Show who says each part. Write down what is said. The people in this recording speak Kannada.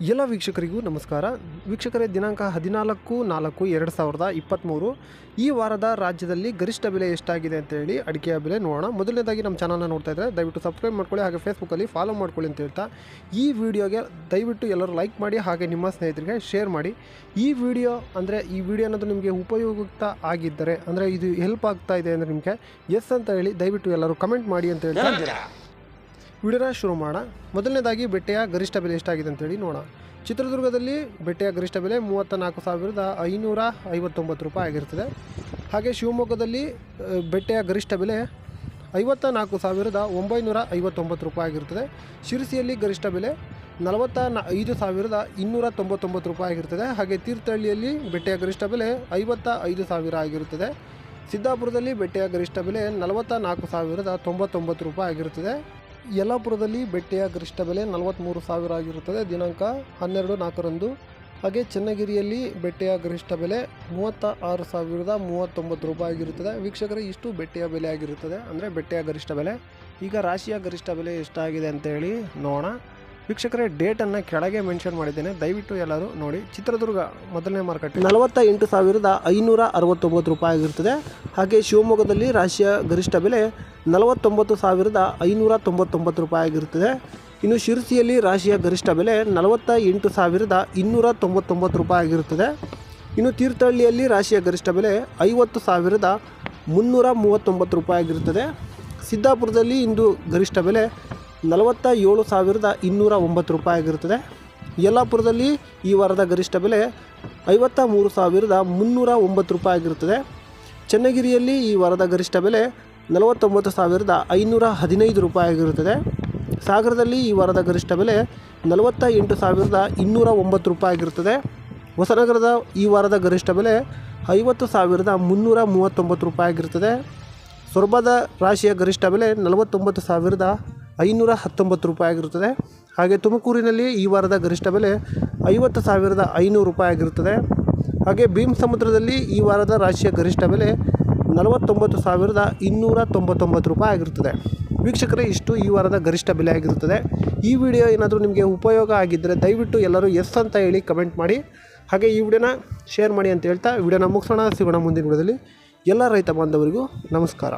Speaker 1: ಎಲ್ಲ ವೀಕ್ಷಕರಿಗೂ ನಮಸ್ಕಾರ. ವೀಕ್ಷಕರೇ, ದಿನಾಂಕ 14/4/2023 ಈ ವಾರದ ರಾಜ್ಯದಲ್ಲಿ ಗರಿಷ್ಠ ಬೆಲೆ ಎಷ್ಟಾಗಿದೆ ಅಂತ ಹೇಳಿ ಅಡಿಕೆಯ ಬೆಲೆ ನೋಡೋಣ. ಮೊದಲನೇದಾಗಿ ನಮ್ಮ ಚಾನಲ್ನ ನೋಡ್ತಾ ಇದ್ದರೆ ದಯವಿಟ್ಟು ಸಬ್ಸ್ಕ್ರೈಬ್ ಮಾಡ್ಕೊಳ್ಳಿ, ಹಾಗೆ ಫೇಸ್ಬುಕ್ಕಲ್ಲಿ ಫಾಲೋ ಮಾಡ್ಕೊಳ್ಳಿ ಅಂತ ಹೇಳ್ತಾ ಈ ವಿಡಿಯೋಗೆ ದಯವಿಟ್ಟು ಎಲ್ಲರೂ ಲೈಕ್ ಮಾಡಿ, ಹಾಗೆ ನಿಮ್ಮ ಸ್ನೇಹಿತರಿಗೆ ಶೇರ್ ಮಾಡಿ. ಈ ವಿಡಿಯೋ ಅನ್ನೋದು ನಿಮಗೆ ಉಪಯುಕ್ತ ಆಗಿದ್ದರೆ, ಅಂದರೆ ಇದು ಹೆಲ್ಪ್ ಆಗ್ತಾ ಇದೆ ಅಂದರೆ ನಿಮಗೆ ಎಸ್ ಅಂತ ಹೇಳಿ ದಯವಿಟ್ಟು ಎಲ್ಲರೂ ಕಮೆಂಟ್ ಮಾಡಿ ಅಂತ ಹೇಳ್ತಾ ವಿಡಿಯೋನ ಶುರು ಮಾಡೋಣ. ಮೊದಲನೇದಾಗಿ ಬೆಟ್ಟೆಯ ಗರಿಷ್ಠ ಬೆಲೆ ಎಷ್ಟಾಗಿದೆ ಅಂತೇಳಿ ನೋಡೋಣ. ಚಿತ್ರದುರ್ಗದಲ್ಲಿ ಬೆಟ್ಟೆಯ ಗರಿಷ್ಠ ಬೆಲೆ 34,559 ರೂಪಾಯಿ ಆಗಿರ್ತದೆ. ಹಾಗೆ ಶಿವಮೊಗ್ಗದಲ್ಲಿ ಬೆಟ್ಟೆಯ ಗರಿಷ್ಠ ಬೆಲೆ 54,959 ರೂಪಾಯಿ ಆಗಿರ್ತದೆ. ಶಿರಸಿಯಲ್ಲಿ ಗರಿಷ್ಠ ಬೆಲೆ 45,299 ರೂಪಾಯಿ ಆಗಿರ್ತದೆ. ಹಾಗೆ ತೀರ್ಥಹಳ್ಳಿಯಲ್ಲಿ ಬೆಟ್ಟೆಯ ಗರಿಷ್ಠ ಬೆಲೆ 55,000 ಆಗಿರುತ್ತದೆ. ಸಿದ್ದಾಪುರದಲ್ಲಿ ಬೆಟ್ಟೆಯ ಗರಿಷ್ಠ ಬೆಲೆ 44,099 ರೂಪಾಯಿ ಆಗಿರುತ್ತದೆ. ಯಲ್ಲಾಪುರದಲ್ಲಿ ಬೆಟ್ಟೆಯ ಗರಿಷ್ಠ ಬೆಲೆ 43,000 ಆಗಿರುತ್ತದೆ ದಿನಾಂಕ 12/4ರಂದು. ಹಾಗೆ ಚನ್ನಗಿರಿಯಲ್ಲಿ ಬೆಟ್ಟೆಯ ಗರಿಷ್ಠ ಬೆಲೆ 36,039 ರೂಪಾಯಿ ಆಗಿರುತ್ತದೆ. ವೀಕ್ಷಕರೇ, ಇಷ್ಟು ಬೆಟ್ಟೆಯ ಬೆಲೆ ಆಗಿರುತ್ತದೆ, ಅಂದರೆ ಬೆಟ್ಟೆಯ ಗರಿಷ್ಠ ಬೆಲೆ. ಈಗ ರಾಶಿಯ ಗರಿಷ್ಠ ಬೆಲೆ ಎಷ್ಟಾಗಿದೆ ಅಂತೇಳಿ ನೋಡೋಣ. ವೀಕ್ಷಕರೇ, ಡೇಟನ್ನು ಕೆಳಗೆ ಮೆನ್ಷನ್ ಮಾಡಿದ್ದೇನೆ, ದಯವಿಟ್ಟು ಎಲ್ಲರೂ ನೋಡಿ. ಚಿತ್ರದುರ್ಗ ಮೊದಲನೇ ಮಾರ್ಕೆಟ್ 48,569 ರೂಪಾಯಿ ಆಗಿರ್ತದೆ. ಹಾಗೆ ಶಿವಮೊಗ್ಗದಲ್ಲಿ ರಾಶಿಯ ಗರಿಷ್ಠ ಬೆಲೆ 49,599 ರೂಪಾಯಿ ಆಗಿರುತ್ತದೆ. ಇನ್ನು ಶಿರಸಿಯಲ್ಲಿ ರಾಶಿಯ ಗರಿಷ್ಠ ಬೆಲೆ 48,299 ರೂಪಾಯಿ ಆಗಿರುತ್ತದೆ. ಇನ್ನು ತೀರ್ಥಹಳ್ಳಿಯಲ್ಲಿ ರಾಶಿಯ ಗರಿಷ್ಠ ಬೆಲೆ 50,339 ರೂಪಾಯಿ ಆಗಿರುತ್ತದೆ. ಸಿದ್ದಾಪುರದಲ್ಲಿ ಇಂದು ಗರಿಷ್ಠ ಬೆಲೆ 47,209 ರೂಪಾಯಿ ಆಗಿರುತ್ತದೆ. ಯಲ್ಲಾಪುರದಲ್ಲಿ ಈ ವಾರದ ಗರಿಷ್ಠ ಬೆಲೆ 53,309 ರೂಪಾಯಿ ಆಗಿರುತ್ತದೆ. ಚನ್ನಗಿರಿಯಲ್ಲಿ ಈ ವಾರದ ಗರಿಷ್ಠ ಬೆಲೆ 49,515 ರೂಪಾಯಿ ಆಗಿರುತ್ತದೆ. ಸಾಗರದಲ್ಲಿ ಈ ವಾರದ ಗರಿಷ್ಠ ಬೆಲೆ 48,209 ರೂಪಾಯಿ ಆಗಿರುತ್ತದೆ. ಹೊಸನಗರದ ಈ ವಾರದ ಗರಿಷ್ಠ ಬೆಲೆ 50,339 ರೂಪಾಯಿ ಆಗಿರುತ್ತದೆ. ಸೊರಬದ ರಾಶಿಯ ಗರಿಷ್ಠ ಬೆಲೆ 49,519 ರೂಪಾಯಿ ಆಗಿರುತ್ತದೆ. ಹಾಗೆ ತುಮಕೂರಿನಲ್ಲಿ ಈ ವಾರದ ಗರಿಷ್ಠ ಬೆಲೆ 50,500 ರೂಪಾಯಿ ಆಗಿರುತ್ತದೆ. ಹಾಗೆ ಭೀಮಸಮುದ್ರದಲ್ಲಿ ಈ ವಾರದ ರಾಶಿಯ ಗರಿಷ್ಠ ಬೆಲೆ 49,299 ರೂಪಾಯಿ ಆಗಿರುತ್ತದೆ. ವೀಕ್ಷಕರೇ, ಇಷ್ಟು ಈ ವಾರದ ಗರಿಷ್ಠ ಬೆಲೆ ಆಗಿರುತ್ತದೆ. ಈ ವಿಡಿಯೋ ಏನಾದರೂ ನಿಮಗೆ ಉಪಯೋಗ ಆಗಿದ್ದರೆ ದಯವಿಟ್ಟು ಎಲ್ಲರೂ ಎಸ್ ಅಂತ ಹೇಳಿ ಕಮೆಂಟ್ ಮಾಡಿ, ಹಾಗೆ ಈ ವಿಡಿಯೋನ ಶೇರ್ ಮಾಡಿ ಅಂತ ಹೇಳ್ತಾ ವಿಡಿಯೋನ ಮುಗಿಸೋಣ. ಸಿಗೋಣ ಮುಂದಿನ ವಿಡಿಯೋದಲ್ಲಿ. ಎಲ್ಲ ರೈತ ಬಾಂಧವರಿಗೂ ನಮಸ್ಕಾರ.